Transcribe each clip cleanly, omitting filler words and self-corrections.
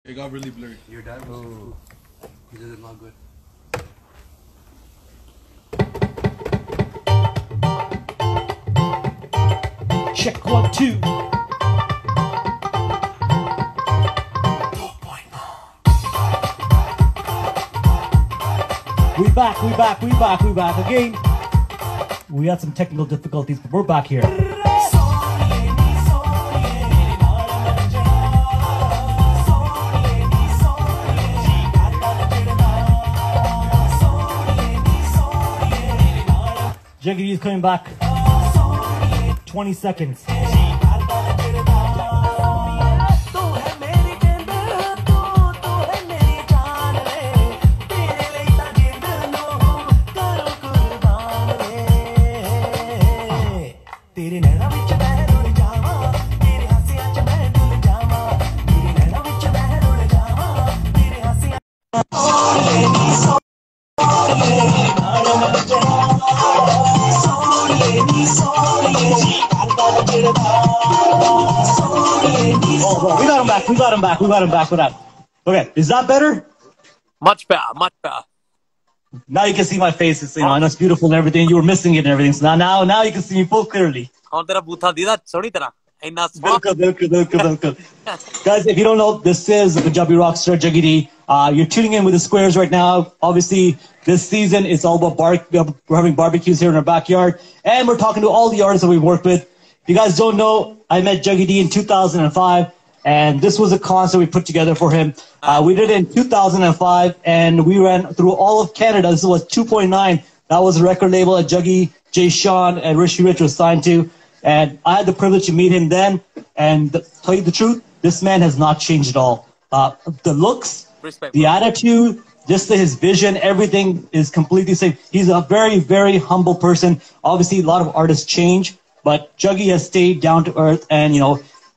It got really blurry. Your dad was cool. He did it not good. Check 1, 2. We back again. We had some technical difficulties, but we're back here. Juggy is coming back. 20 seconds. Oh, we got him back. Okay, is that better? Much better, much better. Now you can see my face. It's, I know it's beautiful and everything. You were missing it and everything. So now you can see me full clearly. Bilkul. Guys, if you don't know, this is the Punjabi rock star Juggy. You're tuning in with the Squares right now. Obviously, this season it's all about we're having barbecues here in our backyard, and we're talking to all the artists that we've worked with. If you guys don't know, I met Juggy in 2005, and this was a concert we put together for him. We did it in 2005, and we ran through all of Canada. This was 2.9. That was a record label that Juggy, Jay Sean, and Rishi was signed to. And I had the privilege to meet him then. And to tell you the truth, this man has not changed at all. The looks, the attitude, just his vision, everything is completely the same. He's a very, very humble person. Obviously, a lot of artists change, but Juggy has stayed down to earth. And,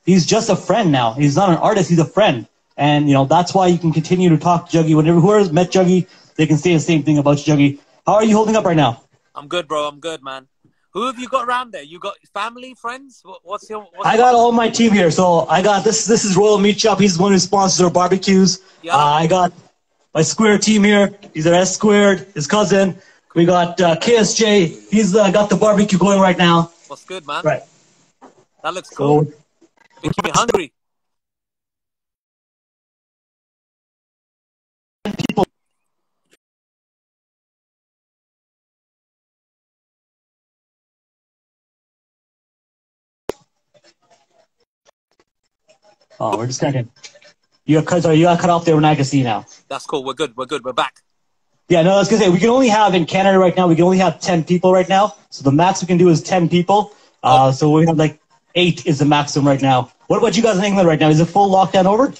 he's just a friend now. He's not an artist, he's a friend. And, that's why you can continue to talk to Juggy. Whenever whoever's met Juggy, they can say the same thing about Juggy. How are you holding up right now? I'm good, bro. I'm good, man. Who have you got around there? You got family, friends? What's I got all my team here. So I got this. This is Royal Meat Shop. He's the one who sponsors our barbecues. Yeah. I got my Square team here. He's our S-Squared, his cousin. We got KSJ. He's got the barbecue going right now. What's good, man? Right. That looks cool. Making me hungry. People. Oh, we're just cutting. You got cut off there when I can see now. That's cool. We're good. We're back. Yeah, no, I was going to say, we can only have, in Canada right now, we can only have 10 people right now. So the max we can do is 10 people. So we have 8 is the maximum right now. What about you guys in England right now? Is it full lockdown over?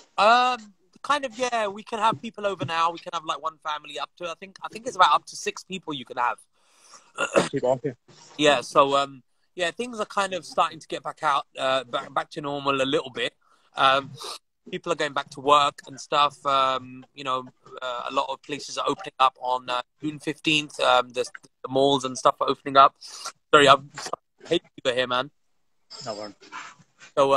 Kind of, yeah. We can have people over now. We can have one family up to, I think it's about up to 6 people you can have. Yeah, so, yeah, things are kind of starting to get back out, back to normal a little bit. People are going back to work and stuff. A lot of places are opening up on June 15th. The malls and stuff are opening up. Sorry, I hate you here, man. No worries. So,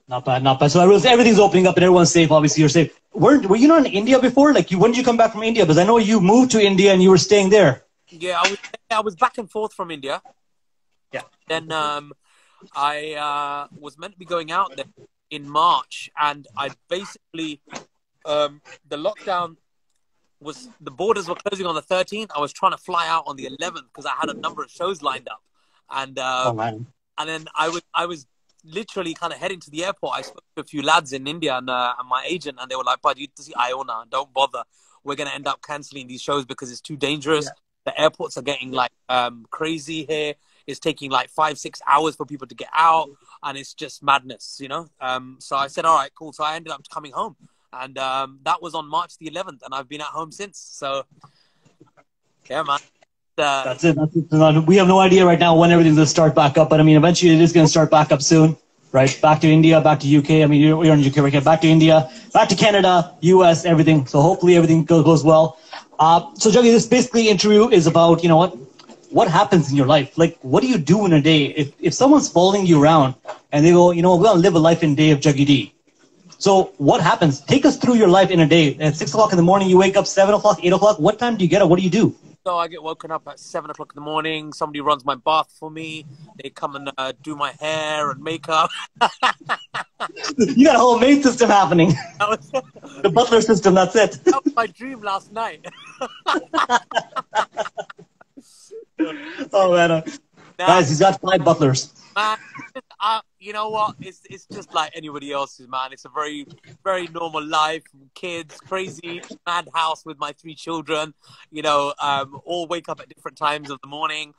not bad. So everything's opening up and everyone's safe. Obviously, you're safe. Were you not in India before? When did you come back from India? Because I know you moved to India and you were staying there. Yeah, I was back and forth from India. Yeah. Then I was meant to be going out there in March, and I basically the lockdown was, the borders were closing on the 13th. I was trying to fly out on the 11th because I had a number of shows lined up, and and then I was literally kind of heading to the airport. I spoke to a few lads in India and my agent, and they were like, "Bud, you need to see Iona. Don't bother. We're going to end up cancelling these shows because it's too dangerous. Yeah. The airports are getting crazy here. It's taking 5-6 hours for people to get out, and it's just madness, So I said, all right, cool. So I ended up coming home, and that was on March the 11th, and I've been at home since. So, yeah, man. That's it. We have no idea right now when everything's going to start back up, but I mean, eventually it is going to start back up soon, right? Back to India, back to UK. I mean, you're in UK right now. Back to India, back to Canada, US, everything. So hopefully everything goes well. So Juggy, this basically interview is about, what happens in your life? What do you do in a day? If someone's following you around and they go, we're going to live a life in day of Juggy D. So what happens? Take us through your life in a day. At 6 o'clock in the morning, you wake up, 7 o'clock, 8 o'clock. What time do you get up? What do you do? So I get woken up at 7 o'clock in the morning. Somebody runs my bath for me. They come and do my hair and makeup. You got a whole maid system happening. That was, The butler system, that's it. that was my dream last night. Oh, man. Now, Guys, he's got 5 butlers. man, you know what? It's just like anybody else's, man. It's a very, very normal life. Kids, crazy, mad house with my 3 children. You know, all wake up at different times of the morning.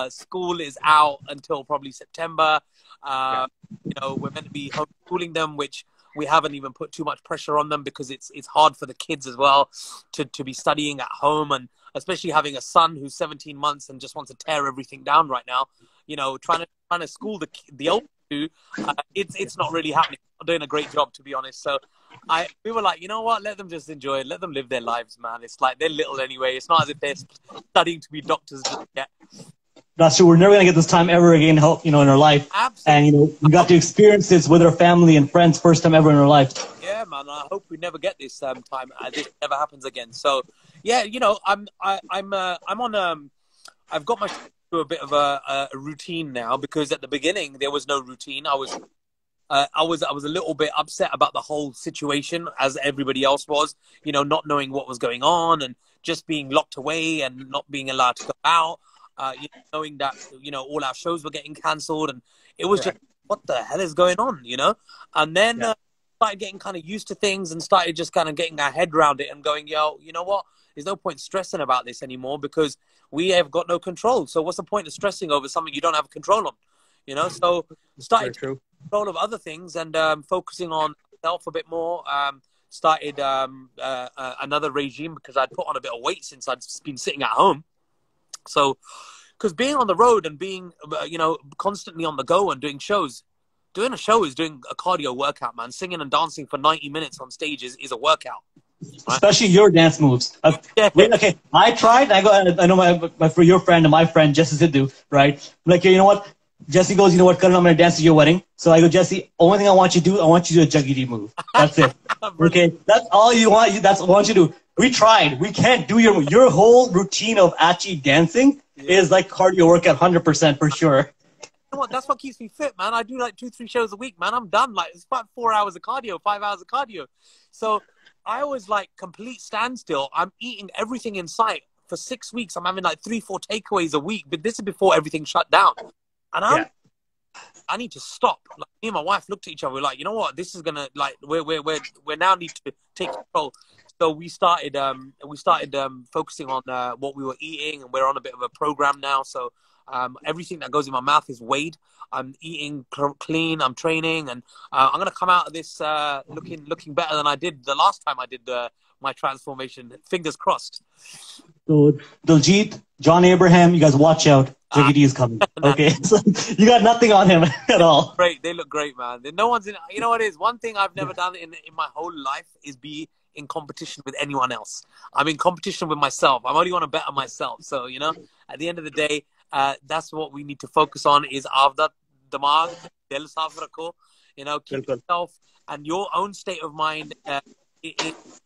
School is out until probably September. You know, we're meant to be homeschooling them, which we haven't even put too much pressure on them because it's hard for the kids as well to be studying at home, and especially having a son who's 17 months and just wants to tear everything down right now. You know, trying to school the old two, it's not really happening. Not doing a great job, to be honest. So we were like, you know what? Let them just enjoy it. Let them live their lives, man. It's like they're little anyway. It's not as if they're studying to be doctors just yet. That's true. We're never going to get this time ever again, in our life. Absolutely. And, we got to experience this with our family and friends first time ever in our life. Yeah, man. I hope we never get this time. This never happens again. So, yeah, you know, I'm on. I've got myself to a bit of a routine now, because at the beginning there was no routine. I was a little bit upset about the whole situation, as everybody else was. You know, not knowing what was going on and just being locked away and not being allowed to go out. You know, knowing that, you know, all our shows were getting cancelled, and it was just, what the hell is going on, you know? And then started getting kind of used to things and started just kind of getting our head around it and going, yo, you know what? There's no point stressing about this anymore because we have got no control. So what's the point of stressing over something you don't have control on? You know, so started taking control of other things and focusing on myself a bit more. Started another regime because I'd put on a bit of weight since I'd been sitting at home. So, because being on the road and being, you know, constantly on the go and doing shows, doing a show is doing a cardio workout, man. Singing and dancing for 90 minutes on stage is a workout. Right? Especially your dance moves. Okay, I tried. I know your friend and my friend, Jesse Sidhu, right? I'm like, you know what? Jesse goes, you know what, Karan, I'm going to dance to your wedding. So I go, Jesse, only thing I want you to do, I want you to do a Juggy move. That's it. Okay, that's all you want. That's what I want you to do. We tried. We can't do your whole routine of actually dancing is like cardio workout, 100% for sure. You know what? That's what keeps me fit, man. I do like 2-3 shows a week, man. I'm done. Like, it's about 4 hours of cardio, 5 hours of cardio. So I was like complete standstill. I'm eating everything in sight. For 6 weeks, I'm having like 3-4 takeaways a week. But this is before everything shut down. And I need to stop. Like, me and my wife looked at each other. We're like, you know what? This is gonna, like, we now need to take control. So we started focusing on what we were eating, and we're on a bit of a program now. So everything that goes in my mouth is weighed. I'm eating clean. I'm training, and I'm gonna come out of this looking better than I did the last time I did my transformation. Fingers crossed. So Diljit, John Abraham, you guys watch out. Juggy D is coming. Okay, so you got nothing on him at all. Great, they look great, man. No one's in. You know what it is? One thing I've never done in my whole life is be in competition with anyone else. I'm in competition with myself. I only want to bet on myself. So, you know, at the end of the day, that's what we need to focus on is avda damag, dil saaf rakho. You know, keep yourself and your own state of mind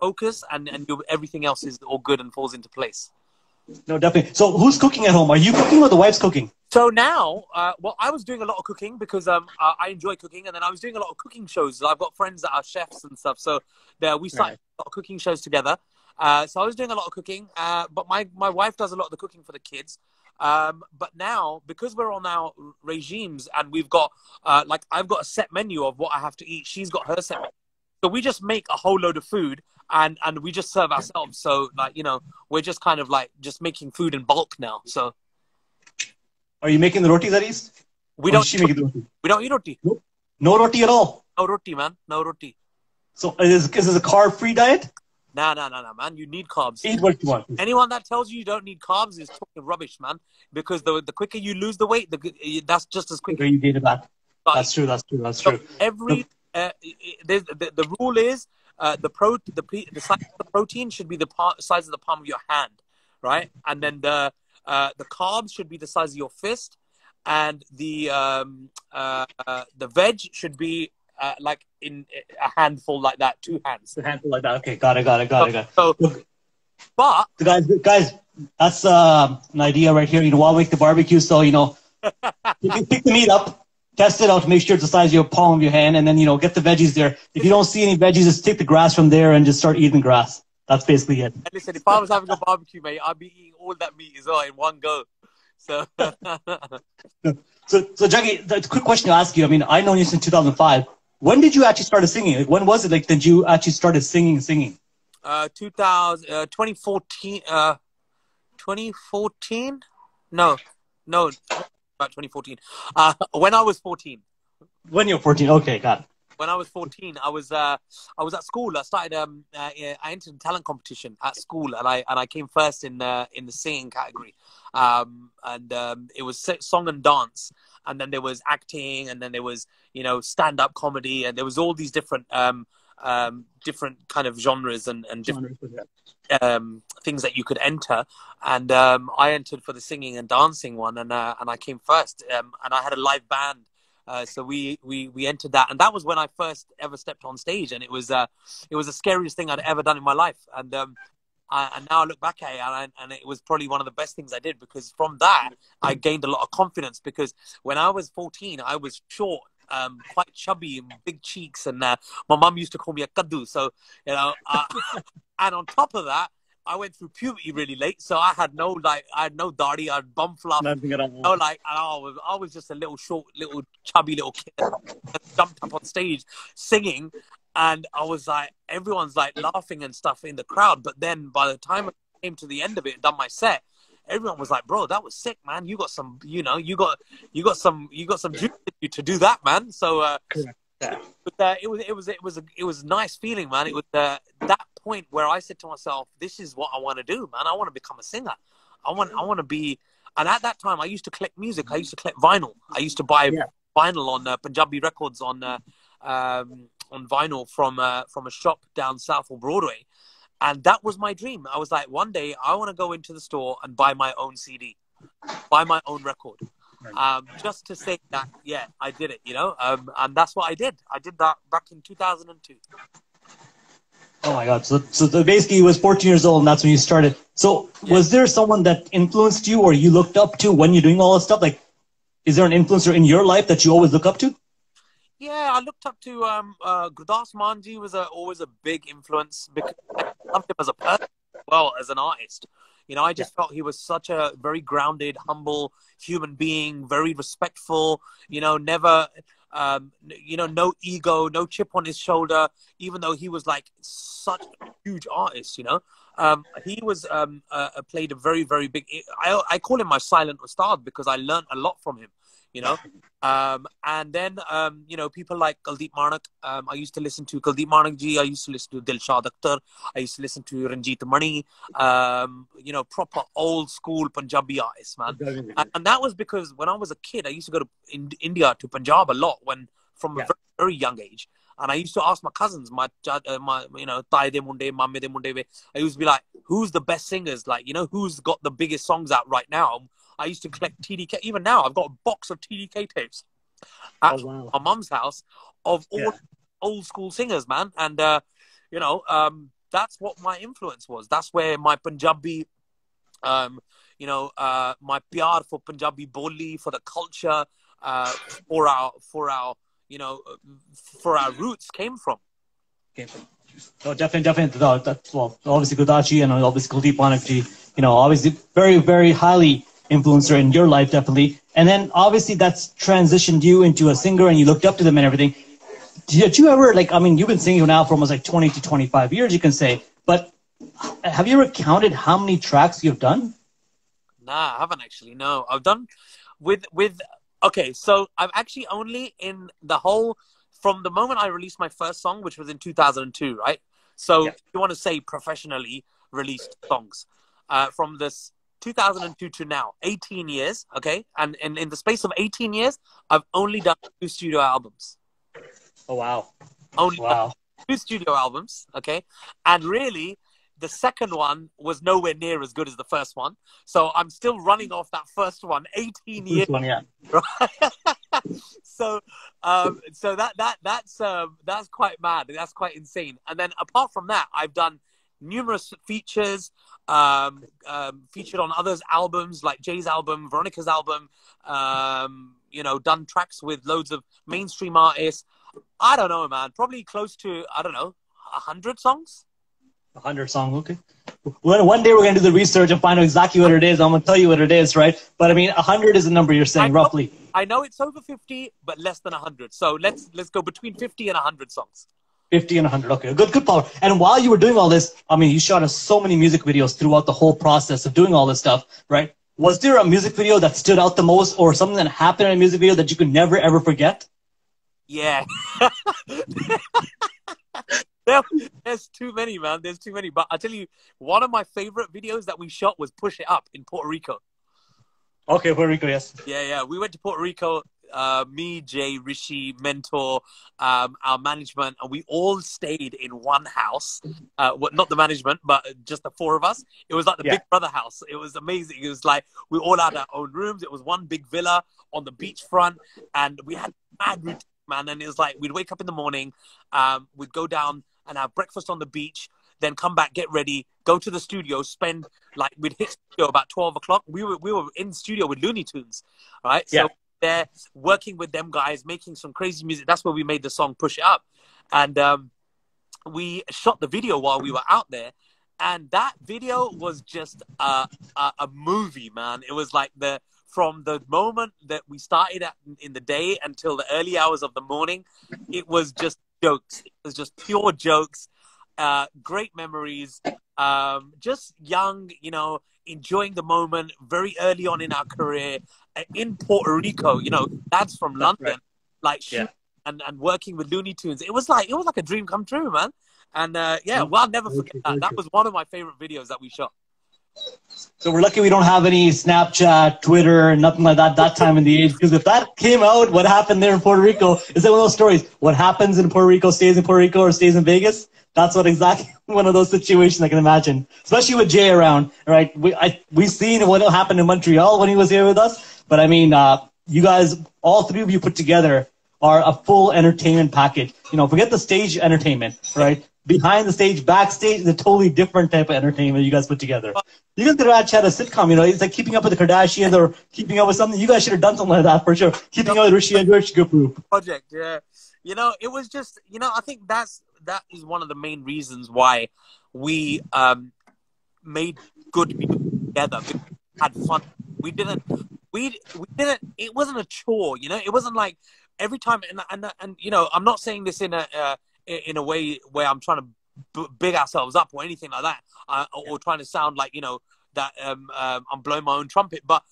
focus, and everything else is all good and falls into place. No, definitely. So who's cooking at home? Are you cooking or the wife's cooking? So now, well, I was doing a lot of cooking because I enjoy cooking, and then I was doing a lot of cooking shows. I've got friends that are chefs and stuff, so we started a lot of cooking shows together. So I was doing a lot of cooking, but my wife does a lot of the cooking for the kids. But now, because we're on our regimes and we've got, like, I've got a set menu of what I have to eat. She's got her set menu. So we just make a whole load of food and we just serve ourselves. So, like, you know, we're just kind of like just making food in bulk now. So. Are you making the rotis at least? We don't eat roti? We don't eat roti. Nope. No roti at all? No roti, man. No roti. So is this a carb-free diet? No, man. You need carbs. Eat what you want. Anyone that tells you don't need carbs is talking rubbish, man. Because the quicker you lose the weight, that's just as quick. You gain it back. That's true. So every the rule is the size of the protein should be the size of the palm of your hand, right? And then the carbs should be the size of your fist, and the veg should be like in a handful like that, 2 hands. A handful like that. Okay, got it. So, but So guys, that's an idea right here. While we make the barbecue, so you can pick the meat up, test it out to make sure it's the size of your palm of your hand, and then get the veggies there. If you don't see any veggies, just take the grass from there and just start eating grass. That's basically it. And listen, if I was having a barbecue, mate, I'd be eating all that meat as well in one go. So, so Juggy, that's a quick question to ask you. I mean, I know you since 2005. When did you actually start singing? Like, when was it like that you actually started singing? 2014. 2014? No, about 2014. When I was 14. When you were 14, okay, got it. When I was 14, I was at school. I started. I entered a talent competition at school, and I came first in the singing category. It was song and dance, and then there was acting, and then there was stand up comedy, and there was all these different different kind of genres and different things that you could enter. And I entered for the singing and dancing one, and I came first. And I had a live band. So we entered that, and that was when I first ever stepped on stage, and it was the scariest thing I'd ever done in my life. And now I look back at it, and it was probably one of the best things I did, because from that I gained a lot of confidence. Because when I was 14, I was short, quite chubby, and big cheeks, and my mum used to call me a kaddu. So and on top of that, I went through puberty really late, so I had no dardy, I had bum fluff. Nothing at all. I was just a little short, little chubby little kid that jumped up on stage singing, and I was like, everyone's like laughing and stuff in the crowd. But then by the time I came to the end of it and done my set, everyone was like, "Bro, that was sick, man. You got some, you got some juice in you to do that, man." So. But it was a nice feeling, man. It was that point where I said to myself, "This is what I want to do, man. I want to become a singer. I want to be." And at that time, I used to collect music. I used to collect vinyl. I used to buy vinyl on Punjabi records on vinyl from a shop down south of Broadway, and that was my dream. I was like, one day I want to go into the store and buy my own CD, buy my own record. Just to say that, yeah, I did it, and that's what I did. I did that back in 2002. Oh my God! So basically, you was 14 years old, and that's when you started. So, was there someone that influenced you, or you looked up to when you're doing all this stuff? Like, is there an influencer in your life that you always look up to? Yeah, I looked up to Gurdas Manji was always a big influence, because I loved him as a person as well as an artist. I just felt he was such a very grounded, humble human being, very respectful, never, no ego, no chip on his shoulder, even though he was like such a huge artist, he was, played a very, very big, I call him my silent ustad, because I learned a lot from him, and then, people like Kuldeep Manak. I used to listen to Kuldeep Manak ji. I used to listen to Dilshad Akhtar. I used to listen to Ranjit Mani. Proper old school Punjabi artists, man. And that was because when I was a kid, I used to go to India, to Punjab a lot, from a very, very young age. And I used to ask my cousins, my Thai de munde, Mame de munde. I used to be like, who's the best singers? Like, who's got the biggest songs out right now? I used to collect TDK. Even now, I've got a box of TDK tapes at my mum's house of all old school singers, man. And, that's what my influence was. That's where my Punjabi, my pyar for Punjabi boli, for the culture, for our roots came from. No, definitely. No, that's, obviously Gudachi and obviously Kuldeep Manakji, obviously very, very highly influencer in your life, definitely. And then obviously that's transitioned you into a singer, and you looked up to them and everything. Did you ever, you've been singing now for almost 20 to 25 years, you can say, but have you ever counted how many tracks you've done? Nah, I haven't actually. No, I've done okay, so I'm actually only in the whole, from the moment I released my first song, which was in 2002, right? So if you want to say professionally released songs, from this 2002 to now, 18 years, okay? And in the space of 18 years, I've only done 2 studio albums. Oh, wow. Only 2 studio albums, okay? And really, the second one was nowhere near as good as the first one. So I'm still running off that first one, 18 years. First one, yeah. Right? So, that's quite mad. That's quite insane. And then apart from that, I've done numerous features, featured on others' albums, like Jay's album, Veronica's album, done tracks with loads of mainstream artists. I don't know, man. Probably close to, 100 songs. 100 songs, okay. Well, one day we're going to do the research and find out exactly what it is. I'm going to tell you what it is, right? But I mean, 100 is the number you're saying, roughly. I know it's over 50, but less than 100. So let's go between 50 and 100 songs. 50 and 100, okay. Good power. And while you were doing all this, I mean, you shot us so many music videos throughout the whole process of doing all this stuff, right? Was there a music video that stood out the most, or something that happened in a music video that you could never, ever forget? Yeah. There's too many, man. There's too many. But I'll tell you, one of my favorite videos that we shot was Push It Up in Puerto Rico. Okay, Puerto Rico, yes. Yeah. We went to Puerto Rico, me, Jay, Rishi, Mentor, our management, and we all stayed in one house. Not the management, but just the four of us. It was like the Big Brother house. It was amazing. It was like we all had our own rooms. It was one big villa on the beachfront, and we had mad routine, man. And it was like we'd wake up in the morning, we'd go down and have breakfast on the beach, then come back, get ready, go to the studio, we'd hit studio about 12 o'clock. We were in studio with Looney Tunes, right? Yeah. So they're working with them guys, making some crazy music. That's where we made the song Push It Up. And we shot the video while we were out there. And that video was just a movie, man. It was like from the moment that we started in the day until the early hours of the morning, it was just jokes. It was just pure jokes. Great memories. Just young, enjoying the moment very early on in our career in Puerto Rico. That's from London, right. and working with Looney Tunes. It was like a dream come true, man. And I'll never forget that. That was one of my favorite videos that we shot. So we're lucky we don't have any Snapchat, Twitter, nothing like that time in the age. Because if that came out, what happened there in Puerto Rico is that one of those stories. What happens in Puerto Rico stays in Puerto Rico or stays in Vegas. That's exactly one of those situations I can imagine, especially with Jay around. Right? We seen what happened in Montreal when he was here with us. But I mean, you guys, all three of you put together, are a full entertainment package. Forget the stage entertainment, right? Behind the stage, backstage is a totally different type of entertainment you guys put together. You guys could have actually had a sitcom, it's like Keeping Up with the Kardashians or Keeping Up with something. You guys should have done something like that for sure. Keeping Up with Rishi and George group. Project, yeah. It was just, I think that is one of the main reasons why we made good music together. We had fun. We didn't, it wasn't a chore, it wasn't like every time, and I'm not saying this in a way where I'm trying to big ourselves up or anything like that, or trying to sound like that I'm blowing my own trumpet. But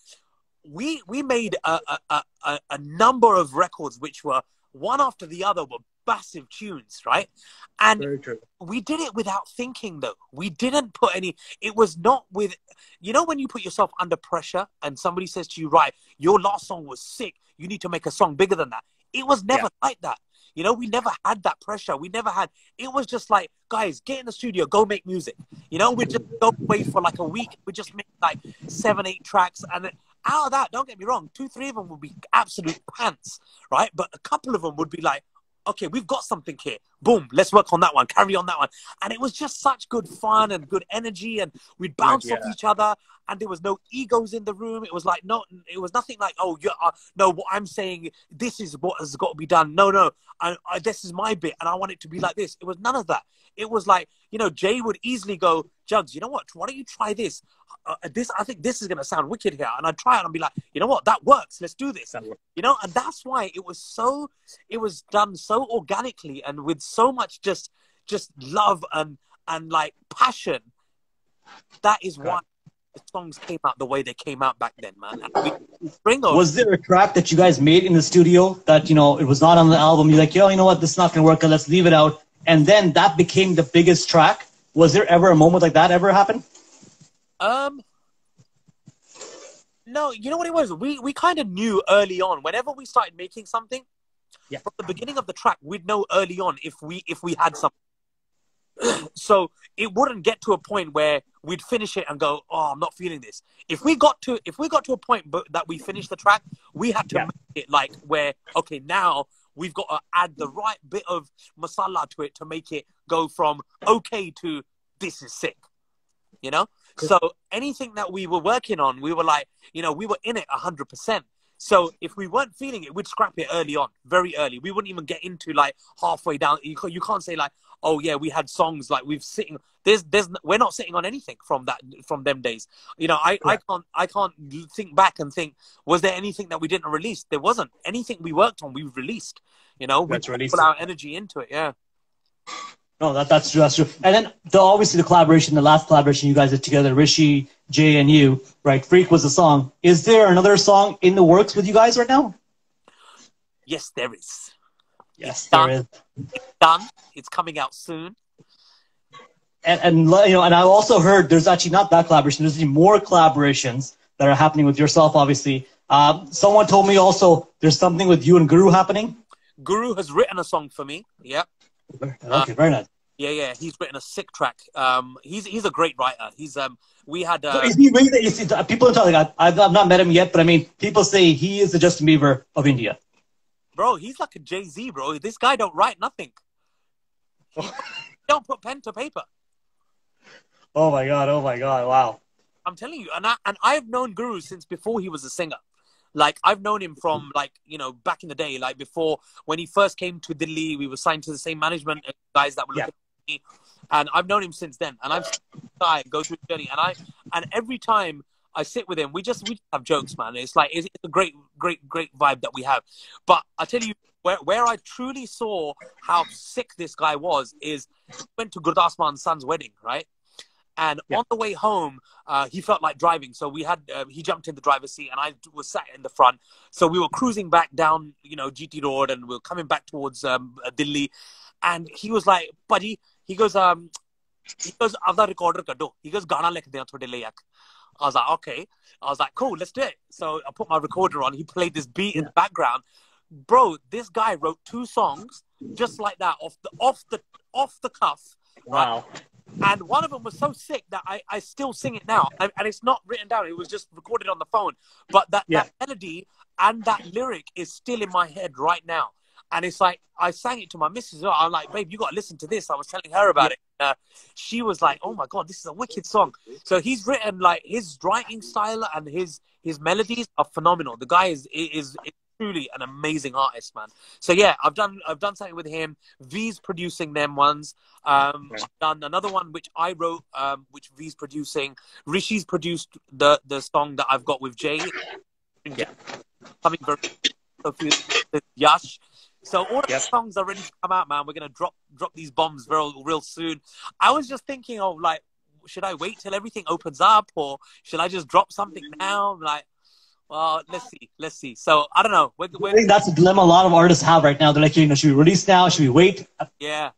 we made a number of records which were one after the other were massive tunes, right? And we did it without thinking, though. We didn't put any. It was not with. When you put yourself under pressure and somebody says to you, right, your last song was sick, you need to make a song bigger than that. It was never like that. We never had that pressure. We never had, it was just like, guys, get in the studio, go make music. We'd just go away for like a week. We'd just make like 7, 8 tracks. And then out of that, don't get me wrong, 2, 3 of them would be absolute pants, right? But a couple of them would be like, okay, we've got something here. Boom, let's work on that one, carry on that one. And it was just such good fun and good energy. And we'd bounce off each other. And there was no egos in the room. It was like, it was nothing like, oh, no, what I'm saying, this is what has got to be done. No, this is my bit and I want it to be like this. It was none of that. It was like, Jay would easily go, Jugs, you know what? Why don't you try this? I think this is going to sound wicked here. And I'd try it and be like, you know what? That works. Let's do this. And that's why it was done so organically and with so much just love and like passion. That is why the songs came out the way they came out back then, man. Was there a track that you guys made in the studio that, it was not on the album? You're like, you know what? This is not going to work. Let's leave it out. And then that became the biggest track. Was there ever a moment like that ever happen? No, you know what it was? We kind of knew early on, whenever we started making something, from the beginning of the track, we'd know early on if we had something. So it wouldn't get to a point where we'd finish it and go, "Oh, I'm not feeling this." If we got to a point that we finished the track, we had to Yeah. make it like where, okay, now we've got to add the right bit of masala to it to make it go from okay to this is sick. You know? So anything that we were working on, we were like, we were in it 100%. So if we weren't feeling it, we'd scrap it early on, very early. We wouldn't even get into like halfway down. You can't say like, oh yeah, we had songs like we've sitting. We're not sitting on anything from them days. I can't think back and think, was there anything that we didn't release? There wasn't. Anything we worked on, we released. We put our energy into it. Yeah. No, that's true. That's true. And then obviously the last collaboration you guys did together, Rishi, Jay, and you, right? Freak was the song. Is there another song in the works with you guys right now? Yes, there is. Yes, there is. It's done. It's coming out soon. And I also heard there's actually not that collaboration. There's more collaborations that are happening with yourself, obviously. Someone told me also there's something with you and Guru happening. Guru has written a song for me. Yep. Okay, very nice. Yeah. He's written a sick track. He's a great writer. We had. So is he really? People are telling. I've not met him yet, but I mean, people say he is the Justin Bieber of India. Bro, he's like a Jay-Z, bro. This guy don't write nothing. He don't put pen to paper. Oh my god! Wow. I'm telling you, and I've known Guru since before he was a singer. Like, I've known him from, like, back in the day, like, before, when he first came to Delhi, we were signed to the same management guys that were looking at me, and I've known him since then, and I've seen this guy go through the journey, and every time I sit with him, we just have jokes, man. It's like, it's a great vibe that we have. But I tell you, where I truly saw how sick this guy was is, he went to Gurdas Man's son's wedding, right? And on the way home, he felt like driving. So he jumped in the driver's seat and I was sat in the front. So we were cruising back down, GT Road, and we were coming back towards Delhi. And he was like, buddy, he goes, Avda recorder kaddo. He goes, Gana lekh de thode le yak. I was like, okay. I was like, cool, let's do it. So I put my recorder on. He played this beat in the background. Bro, this guy wrote 2 songs just like that off the cuff. Wow. Right? And one of them was so sick that I still sing it now. And it's not written down. It was just recorded on the phone. But that melody and that lyric is still in my head right now. And it's like, I sang it to my missus. I'm like, babe, you got to listen to this. I was telling her about it. She was like, oh my God, this is a wicked song. So he's written, like, his writing style and his melodies are phenomenal. The guy is truly an amazing artist, man. So yeah, I've done something with him. V's producing them ones. I've done another one which I wrote, which V's producing. Rishi's produced the song that I've got with Jay. Coming very with Yash. So all the songs are ready to come out, man. We're gonna drop these bombs real soon. I was just thinking of, like, should I wait till everything opens up, or should I just drop something now? Like, well, let's see. So I don't know. I think that's a dilemma a lot of artists have right now. They're like, should we release now? Should we wait? Yeah.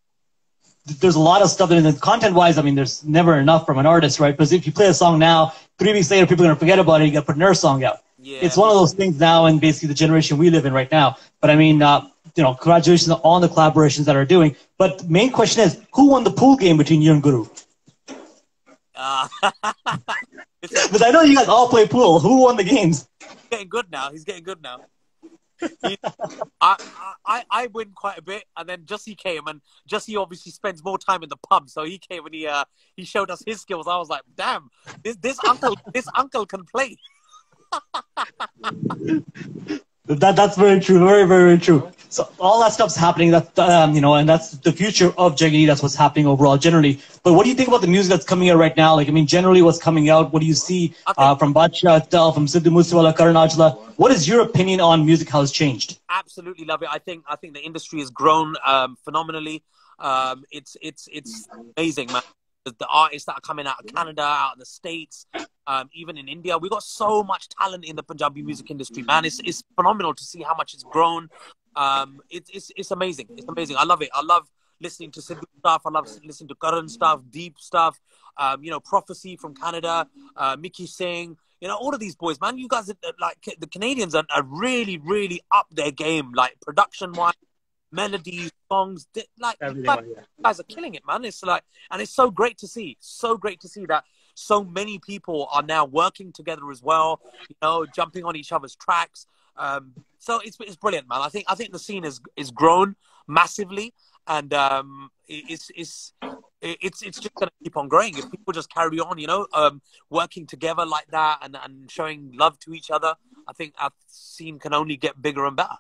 There's a lot of stuff that, content-wise, I mean, there's never enough from an artist, right? Because if you play a song now, 3 weeks later, people are going to forget about it. You got to put another song out. Yeah. It's one of those things now, in basically the generation we live in right now. But I mean, congratulations on the collaborations that are doing. But main question is, who won the pool game between you and Guru? Because I know you guys all play pool. Who won the games? He's getting good now. I win quite a bit, and then Jussie came, and Jussie obviously spends more time in the pub, so he came and he showed us his skills. I was like, damn, this uncle can play. That's very true. Very, very true. So all that stuff's happening. That and that's the future of Juggy. That's what's happening overall, generally. But what do you think about the music that's coming out right now? Like, I mean, generally, what's coming out? What do you see from Badshah itself, from Sidhu Moosewala, Karanaujla? What is your opinion on music? How it's changed? Absolutely love it. I think the industry has grown phenomenally. It's amazing, man. The artists that are coming out of Canada, out of the States, even in India. We've got so much talent in the Punjabi music industry, man. It's phenomenal to see how much it's grown. It's amazing. It's amazing. I love it. I love listening to Sidhu stuff. I love listening to Karan stuff, Deep stuff. Prophecy from Canada, Mickey Singh. All of these boys, man. You guys, like, the Canadians are really, really up their game, like, production-wise, melodies, songs, like you Everything. guys are killing it, man. It's like, and it's so great to see. So great to see that so many people are now working together as well. You know, jumping on each other's tracks. So it's brilliant, man. I think the scene is grown massively, and it's just going to keep on growing if people just carry on, you know, working together like that and showing love to each other. I think our scene can only get bigger and better.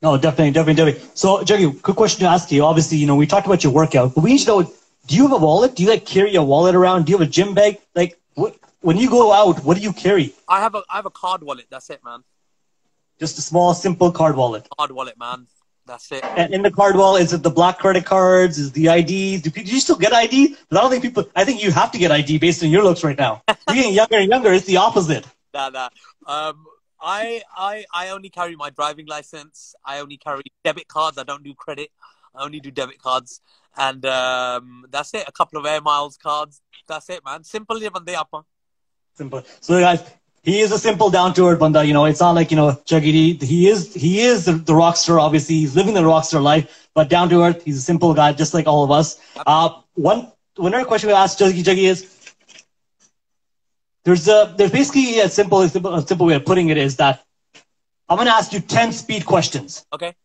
No, definitely. So, Juggy, quick question to ask you. Obviously, you know, we talked about your workout, but we need to know, do you have a wallet? Do you like carry a wallet around? Do you have a gym bag? Like, when you go out, what do you carry? I have a card wallet. That's it, man. Just a small, simple card wallet. Card wallet, man. That's it. And in the card wallet, is it the black credit cards? Is the ID? Do you still get ID? But I don't think people. I think you have to get ID based on your looks right now. You're getting younger and younger. It's the opposite. Nah. I only carry my driving license. I only carry debit cards. I don't do credit. I only do debit cards. And that's it. A couple of air miles cards. That's it, man. Simple. Simple. So guys, he is a simple, down-to-earth banda. You know, it's not like, you know, Juggy. He is the rock star. Obviously, he's living the rock star life. But down-to-earth, he's a simple guy, just like all of us. Another question we asked Juggy is, there's basically a simple way of putting it is that I'm going to ask you 10 speed questions. Okay.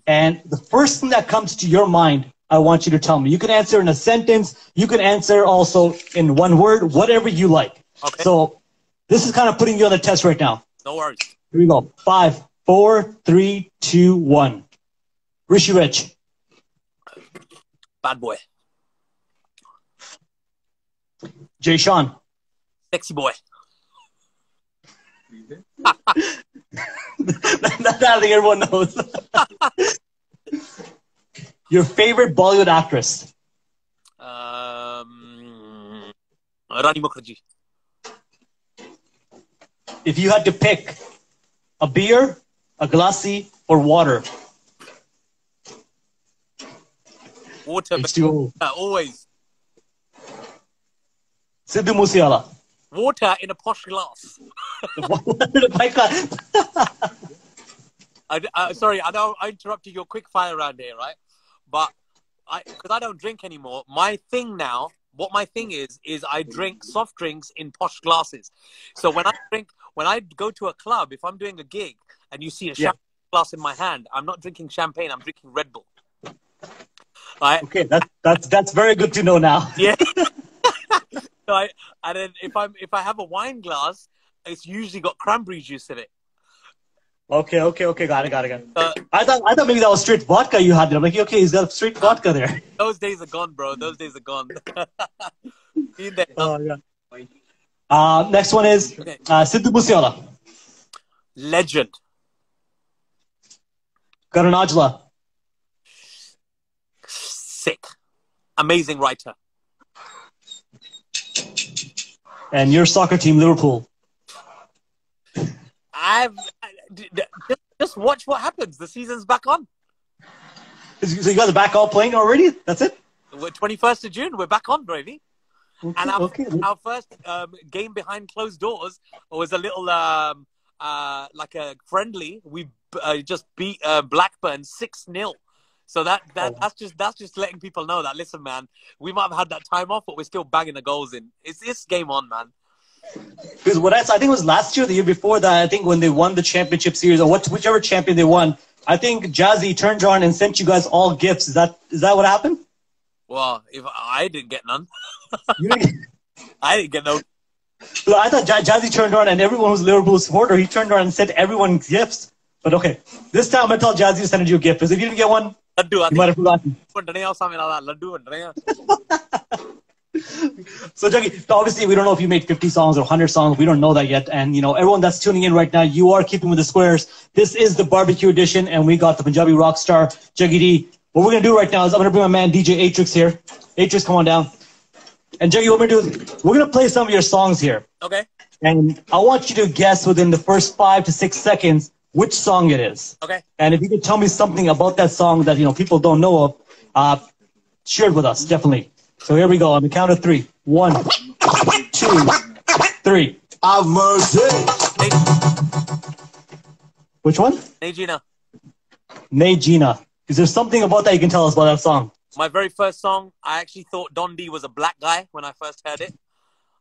And the first thing that comes to your mind, I want you to tell me. You can answer in a sentence. You can answer also in one word, whatever you like. Okay. So this is kind of putting you on the test right now. No worries. Here we go. 5, 4, 3, 2, 1. Rishi Rich. Bad boy. Jay Sean. Sexy boy. That I think everyone knows. Your favorite Bollywood actress? Rani Mukherjee. If you had to pick a beer, a glassy, or water? Water. H2O. Always. Sidhu Moosewala. Water in a posh glass. Sorry, I know I interrupted your quick fire round here, right? But because I don't drink anymore, my thing is I drink soft drinks in posh glasses. So when I go to a club, if I'm doing a gig and you see a champagne glass in my hand, I'm not drinking champagne, I'm drinking Red Bull. Right? Okay, that's very good to know now. Yeah. And then if I have a wine glass, it's usually got cranberry juice in it. Okay, got it. I thought maybe that was straight vodka you had there. I'm like, okay, he's got straight vodka there. Those days are gone, bro. Those days are gone. Been there. Oh, yeah. Next one is Sidhu Moosewala. Legend. Karanaujla. Sick. Amazing writer. And your soccer team, Liverpool. Just watch what happens. The season's back on. So you guys are back all playing already? That's it? We're 21st of June. We're back on, Bravey. Okay, And our first game behind closed doors was a little like a friendly. We just beat Blackburn 6-0. So that's just letting people know that, listen, man, we might have had that time off, but we're still banging the goals in. It's game on, man. Because I think it was last year, the year before that, I think when they won the championship series, or whichever champion they won, I think Jazzy turned around and sent you guys all gifts. Is that what happened? Well, if I didn't get none. You didn't get... I didn't get no. So I thought Jazzy turned around and everyone who's a Liverpool supporter, he turned around and sent everyone gifts. But okay, this time I'm going to tell Jazzy to send you a gift. Because if you didn't get one, you might have forgotten. So, Juggy, obviously, we don't know if you made 50 songs or 100 songs. We don't know that yet. And, you know, everyone that's tuning in right now, you are keeping with the squares. This is the barbecue edition, and we got the Punjabi rock star, Juggy D. What we're going to do right now is I'm going to bring my man, DJ Atrix here. Atrix, come on down. And, Juggy, what we're going to do is we're going to play some of your songs here. Okay. And I want you to guess within the first 5 to 6 seconds which song it is. Okay. And if you could tell me something about that song that, you know, people don't know of, share it with us, definitely. So here we go on the count of 3. 1, 2, 3. Have mercy. Which one? Nejina. Nay Gina. Is there something about that you can tell us about that song? My very first song, I actually thought Don D was a black guy when I first heard it.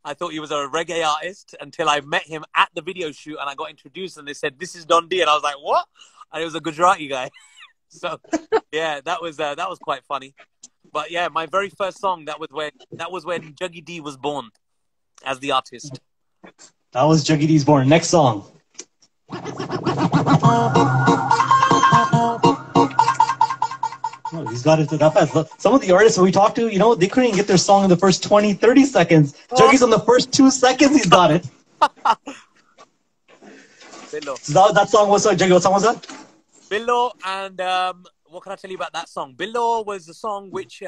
I thought he was a reggae artist until I met him at the video shoot and I got introduced and they said, this is Don D. And I was like, what? And it was a Gujarati guy. So, yeah, that was quite funny. But yeah, my very first song, that was when Juggy D was born as the artist. That was Juggy D's Born. Next song. Oh, he's got it that fast. Some of the artists we talked to, they couldn't even get their song in the first 20, 30 seconds. Juggy's on the first 2 seconds, he's got it. So that song was, Juggy, what song was that? Billo, and what can I tell you about that song? Billo was the song which,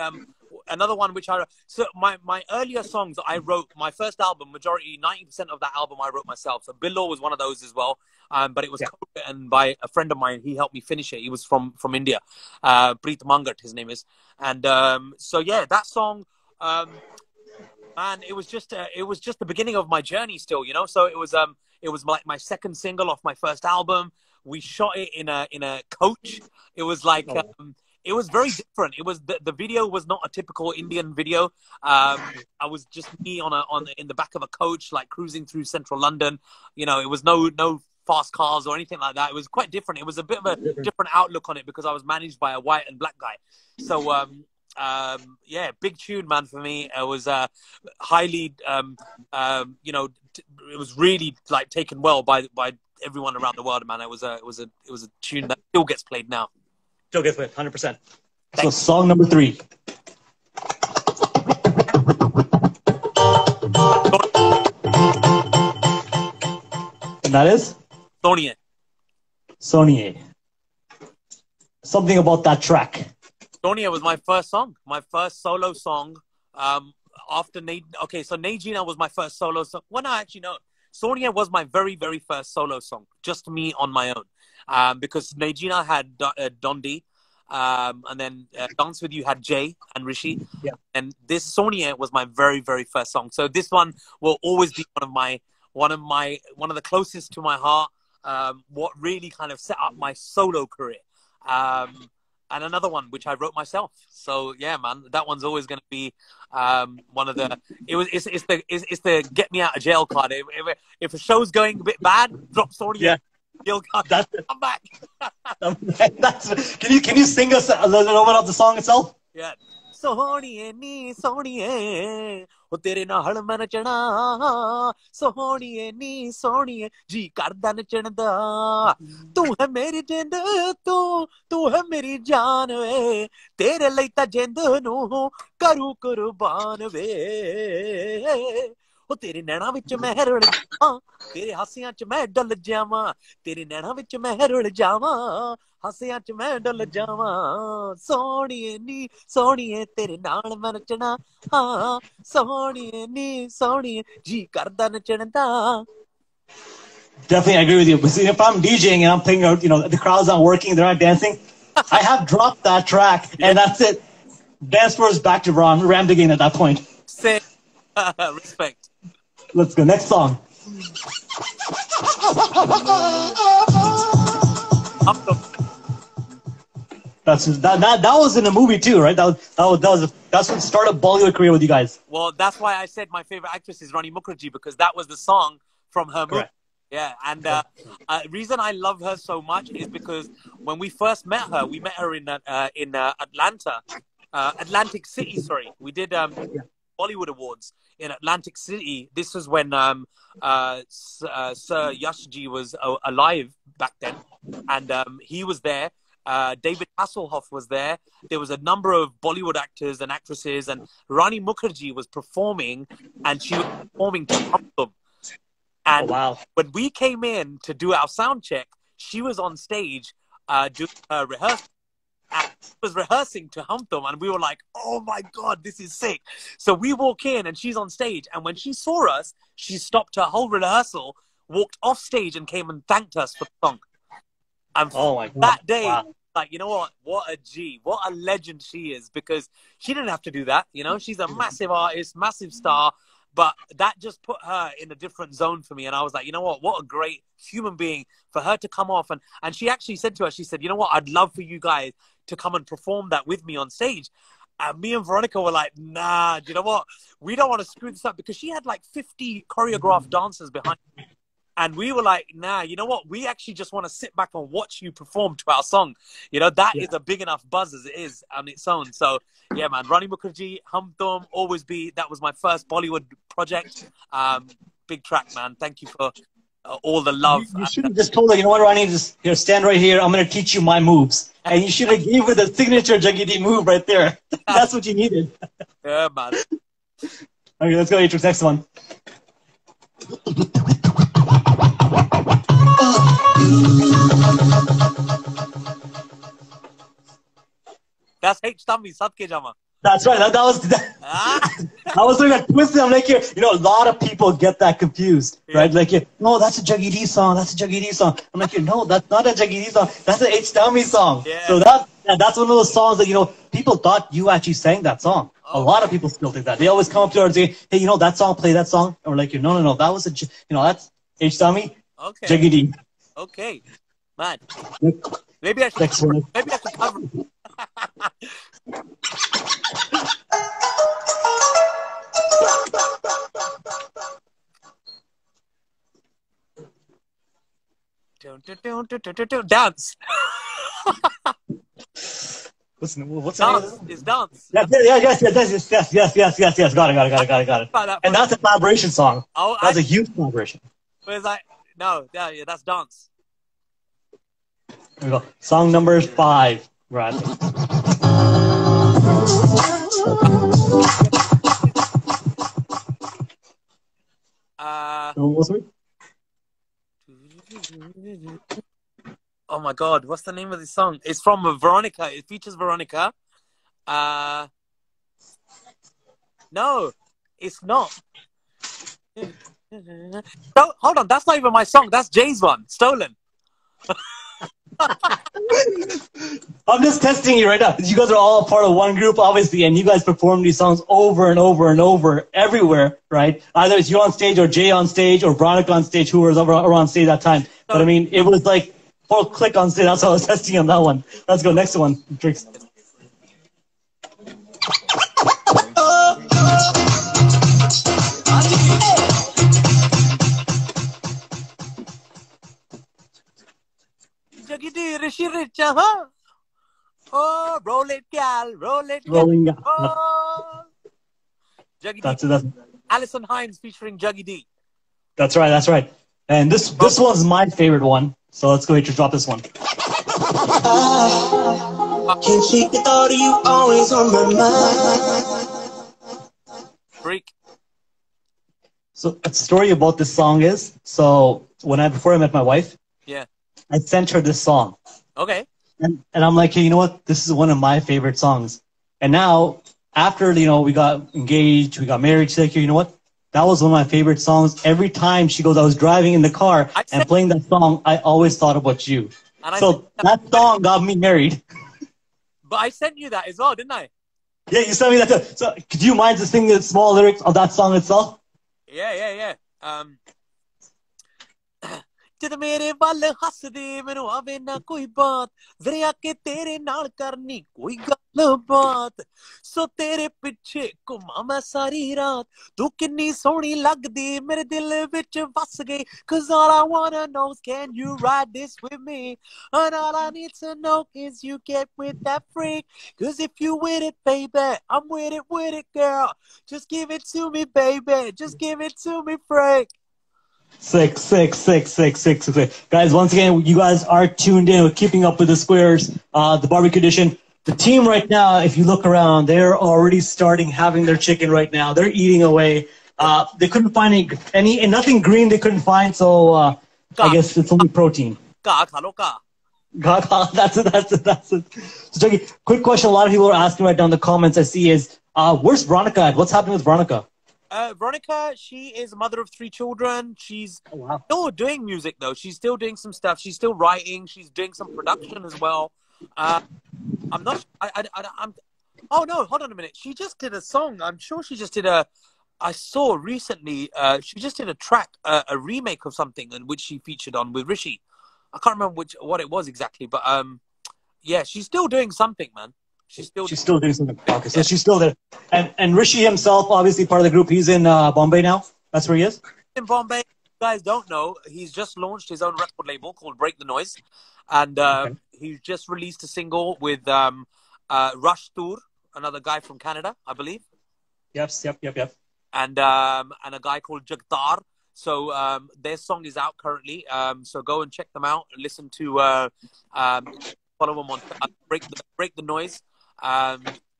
another one which I wrote. So my earlier songs that I wrote, my first album, majority, 90% of that album I wrote myself. So Billo was one of those as well. But it was co-written by a friend of mine. He helped me finish it. He was from India. Preet Mangat, his name is. And so yeah, that song, man, it was just the beginning of my journey still, So it was like my second single off my first album. We shot it in a coach. It was like it was very different. It was the video was not a typical Indian video. I was just me in the back of a coach, like cruising through central London. It was no fast cars or anything like that. It was quite different. It was a bit of a different outlook on it because I was managed by a white and black guy. So yeah, big tune, man, for me. It was highly it was really like taken well by everyone around the world, man. It was a tune that still gets played now. Still gets played, 100%. So song number 3. And that is? Sonia. Sonia. Something about that track. Sonia was my first song, my first solo song. After so Najina was my first solo song. Well, no, actually, no. Sonia was my very, very first solo song, just me on my own. Because Najina had Don D, and then Dance With You had Jay and Rishi. Yeah. And this Sonia was my very, very first song. So this one will always be one of the closest to my heart. What really kind of set up my solo career. And another one which I wrote myself. So yeah, man, that one's always going to be one of the. It's the get me out of jail card. If a show's going a bit bad, drop Sonia. Yeah. Jail card. Come back. Can you sing us a little bit of the song itself? Yeah. सोहणिए नी सोहणिए ओ तेरे नाल मैं नचना सोहणिए नी सोहणिए जी करदा नचण दा तू है मेरी जिंद तू है मेरी जान वे तेरे लई ता जिंद नू करू कुर्बान वे ओ तेरे नैना विच मैं रुल जावां तेरे हासियां च मैं डल जावां तेरे नैना विच मैं रुल जावां हासियां च मैं डल जावां सोहणिए नी सोहणिए तेरे नाल मैं नचना हां सोहणिए नी सोहणिए जी करदा नचण दा. Definitely, I agree with you. But see, if I'm DJing and I'm playing out, the crowd's not working, they're not dancing, I have dropped that track, and that's it. Dance floor is back to Ram digging at that point. Say, respect. Let's go. Next song. That was in a movie too, right? That's what started Bollywood career with you guys. Well, that's why I said my favorite actress is Rani Mukherjee, because that was the song from her movie. Correct. Yeah, and reason I love her so much is because when we first met her, we met her in Atlanta, Atlantic City. Sorry, we did Bollywood Awards in Atlantic City. This was when Sir Yashji was alive back then, and he was there. David Hasselhoff was there. There was a number of Bollywood actors and actresses, and Rani Mukherjee was performing, and she was performing to Hum. And when we came in to do our sound check, she was on stage doing her rehearsal. And she was rehearsing to Hum Tum, and we were like, oh my God, this is sick. So we walk in and she's on stage, and when she saw us, she stopped her whole rehearsal, walked off stage and came and thanked us for the song. And that day, like, you know what a G, what a legend she is, because she didn't have to do that. She's a massive artist, massive star. But that just put her in a different zone for me. And I was like, you know what a great human being for her to come off. And she actually said to us, she said, you know what, I'd love for you guys to come and perform that with me on stage. And me and Veronica were like, nah, do you know what? We don't want to screw this up, because she had like 50 choreographed dancers behind her. And we were like, nah, you know what? We actually just want to sit back and watch you perform to our song. You know, that is a big enough buzz as it is on its own. So, yeah, man, Rani Mukherjee, Hum Tum, Always Be. That was my first Bollywood project. Big track, man. Thank you for all the love. You should have just told her, you know what, Rani, just stand right here. I'm going to teach you my moves. And you should have gave her the signature Juggy D move right there. That's what you needed. Yeah, man. Okay, let's go, Atrix. Next one. That's H. Tammy, Sadke Jama. That's right. That was I was doing a twist. I'm like, you know, a lot of people get that confused, right? Like, no, that's a Juggy D song. That's a Juggy D song. I'm like, no, that's not a Juggy D song. That's an H. Tammy song. Yeah. So that's one of those songs that, you know, people thought you actually sang that song. A lot of people still think that. They always come up to her and say, hey, you know, that song, play that song. And we're like, no, that was you know, that's H. Tammy. Okay. Juggy D. Okay. Man. Maybe I should cover it. Dance. Listen, what's dance? It's dance. Yes. Got it. And that's a collaboration song. Oh, that's a huge collaboration. Where's that? No, yeah, that's dance. There we go. Song number 5, Brad. Oh my God, what's the name of this song? It's from Veronica. It features Veronica. No, it's not. No, hold on, that's not even my song. That's Jay's one. Stolen. I'm just testing you right now. You guys are all part of one group, obviously, and you guys perform these songs over and over and over everywhere, right? Either it's you on stage or Jay on stage or Veronica on stage, who was over on stage that time. But I mean, it was like full click on stage. That's why I was testing on that one. Let's go next one. Tricks. Juggy D, Rishi Rich, huh? Oh, roll it, gal, roll it, gal. Rolling. Oh. Juggy That's D. it. Alison Hines featuring Juggy D. That's right. And this one's my favorite one. So let's go ahead and drop this one. Can't shake the thought of you always on my mind. Freak. So the story about this song is, so before I met my wife, I sent her this song. Okay. And I'm like, hey, you know what? This is one of my favorite songs. And now, after, you know, we got engaged, we got married, she's like, hey, you know what? That was one of my favorite songs. Every time she goes, I was driving in the car and playing that song, I always thought about you. So that song got me married. But I sent you that as well, didn't I? Yeah, you sent me that too. So could you mind just singing the small lyrics of that song itself? Yeah. जद मेरे वाल हस दे मैनू आवे ना कोई बात जरे आके तेरे नाल करनी कोई गल बात सो तेरे पिछे घुमा मैं सारी रात तू किन्नी सोहनी लगदी मेरे दिल विच वस गई cause all I wanna know is can you ride this with me and all I need to know is you get with that freak cause if you with it baby I'm with it girl just give it to me baby just give it to me freak. Six. Guys, once again, you guys are tuned in with Keeping Up with the Squares, the barbecue edition. The team right now, if you look around, they're already starting having their chicken right now. They're eating away. They couldn't find and nothing green they couldn't find, so I guess it's only protein. That's it. So, Juggy, quick question a lot of people are asking right now in the comments I see is, where's Veronica at? What's happening with Veronica? Veronica, she is a mother of 3 children. She's still doing music, though. She's still doing some stuff. She's still writing. She's doing some production as well. I'm not... oh, no, hold on a minute. She just did a song. I'm sure she just did a I saw recently she just did a track, a remake of something in which she featured on with Rishi. I can't remember what it was exactly, but yeah, she's still doing something, man. She's still doing something. Okay, so yeah. she's still there. And Rishi himself, obviously part of the group, he's in Bombay now. That's where he is? In Bombay. You guys don't know, he's just launched his own record label called Break the Noise. And he just released a single with Rush Tour, another guy from Canada, I believe. Yep. And a guy called Jagtar. So their song is out currently. So go and check them out. Listen to follow them on Break the Noise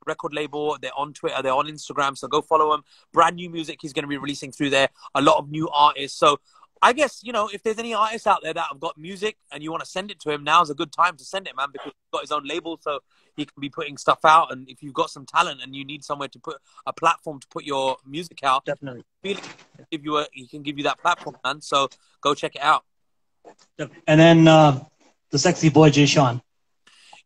record label. They're on Twitter. They're on Instagram. So go follow them. Brand new music he's going to be releasing through there. A lot of new artists. So I guess, you know, if there's any artists out there that have got music and you want to send it to him, now's a good time to send it, man, because he's got his own label, so he can be putting stuff out. And if you've got some talent and you need somewhere to put a platform to put your music out, definitely, he can give you that platform, man. So go check it out. And then the sexy boy Jay Sean.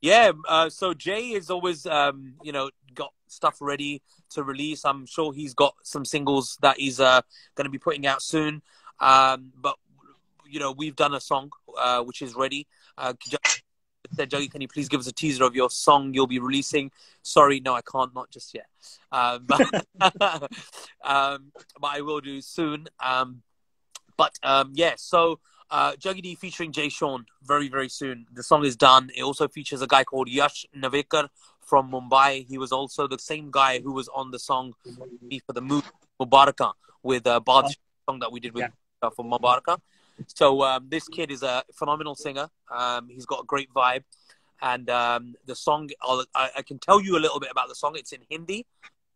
Yeah, so Jay is always, you know, got stuff ready to release. I'm sure he's got some singles that he's going to be putting out soon. But you know, we've done a song which is ready. Juggy, can you please give us a teaser of your song you'll be releasing? Sorry, no, I can't, not just yet. But I will do soon. Yeah, so Juggy D featuring Jay Sean very, very soon. The song is done. It also features a guy called Yash Navekar from Mumbai. He was also the same guy who was on the song for the movie Mubaraka with Badshah song that we did with for Mubaraka. So this kid is a phenomenal singer. He's got a great vibe. And the song, I can tell you a little bit about the song. It's in Hindi,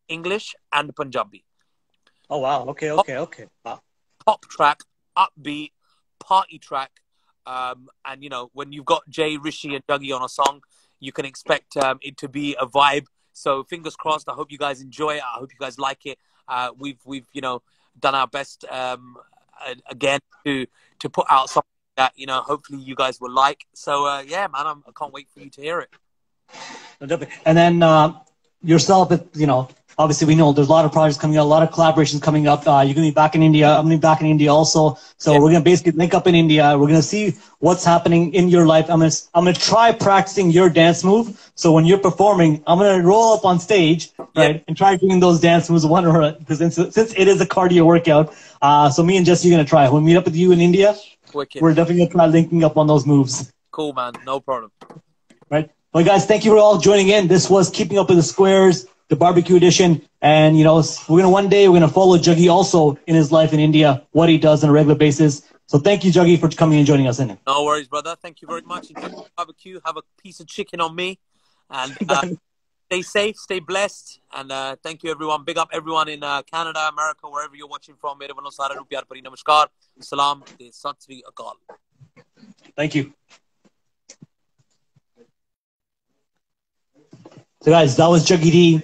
English, and Punjabi. Oh, wow. Okay. Wow. Pop track, upbeat, party track. And, you know, when you've got Jay, Rishi, and Juggy on a song, you can expect it to be a vibe. So fingers crossed. I hope you guys enjoy it. I hope you guys like it. We've you know, done our best again to put out something that, you know, hopefully you guys will like. So yeah, man, I can't wait for you to hear it. And then yourself, you know, obviously we know there's a lot of projects coming out, a lot of collaborations coming up. You're going to be back in India. I'm going to be back in India also. So we're going to basically link up in India. We're going to see what's happening in your life. I'm going to try practicing your dance move. So when you're performing, I'm going to roll up on stage, right, and try doing those dance moves because since it is a cardio workout. So me and Jesse are going to try. We'll meet up with you in India. Wicked. We're definitely going to try linking up on those moves. Cool, man. No problem. Right. Well, guys, thank you for all joining in. This was Keeping Up with the Squares, the barbecue edition. And, you know, one day we're going to follow Juggy also in his life in India, what he does on a regular basis. So thank you, Juggy, for coming and joining us in. No worries, brother. Thank you very much. Enjoy the barbecue. Have a piece of chicken on me. And stay safe, stay blessed. And thank you, everyone. Big up everyone in Canada, America, wherever you're watching from. Mere valo sare nu pyar bhari namaskar. Salam te sat sri akal. Thank you. So, guys, that was Juggy D.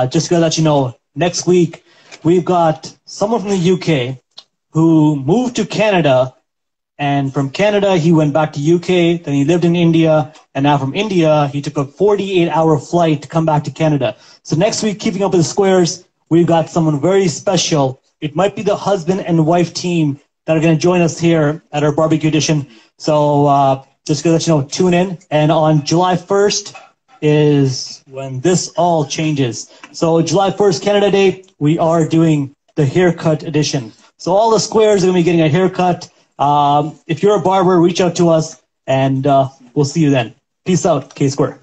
Just to let you know, next week we've got someone from the UK who moved to Canada, and from Canada he went back to UK, then he lived in India, and now from India he took a 48-hour flight to come back to Canada. So next week, Keeping Up with the Squares, we've got someone very special. It might be the husband and wife team that are going to join us here at our barbecue edition. So just to let you know, tune in. And on July 1st is when this all changes. So July 1st, Canada Day, we are doing the haircut edition. So all the squares are going to be getting a haircut. If you're a barber, reach out to us, and we'll see you then. Peace out, KSquare.